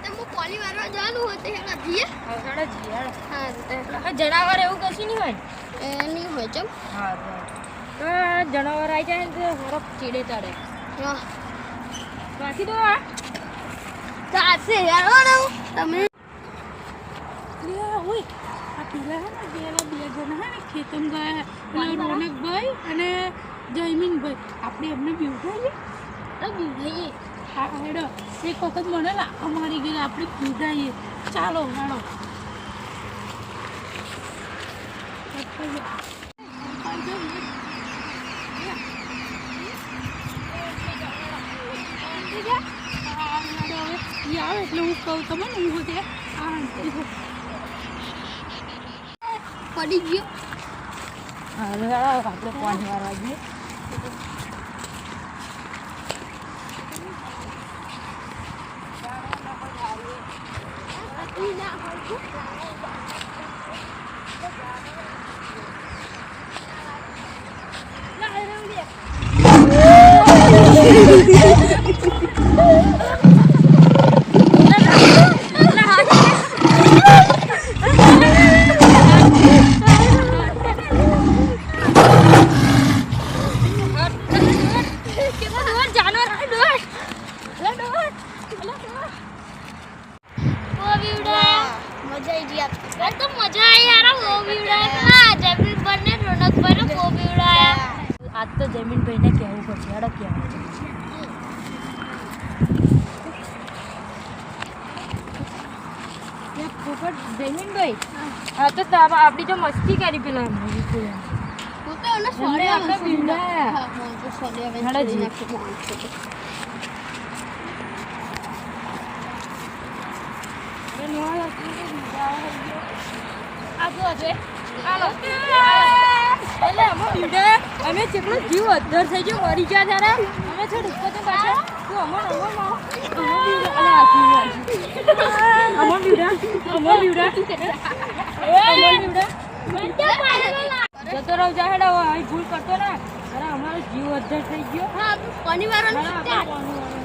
ખેતરમાં પાણી વારવા જવાનું હોય તો હેડા જીએ હેડા જીએ હા જનાવર એવું કશું નહીં હોય એ નહીં હોય ચમ હા તો જનાવર આવી જાય ને તો હરફ ચીડે ચડે હા બાકી તો ચાલશે યાર તમે હોય આ પેલા હે ને બે જણા હે ને ખેતમ ગયા પેલા રોનકભાઈ અને જયમીનભાઈ આપણે એમને બીવડાવીએ બીજાઈએ હા હેડો એક વખત મને લાખો મારી ગઈ આપણે બીવડાવીએ ચાલો હેડો આવે એટલે હું કહું તમને હું તે પડી ગયો હવે આપણે પાણી વારવા જઈએ आज तो जमीन भाई ने कहूँ पड़े હેડો કહેવાય जमीन भाई हाँ तो आपनी जो मस्ती करी पेला હું તો એને સોડે આપણે બીવડાયા હા હું તો સોડે હવે હેડા જી. અમે કેટલો જીવ અદ્ધર થઈ ગયો મરી ગયા ત્યારે અમે થોડું ઉપર તો પાછા તું અમર જતો રહો જા હેડા ભૂલ કરતો ને અરે અમારો જીવ અદ્ધર થઈ ગયો હા પાણી વારવાનું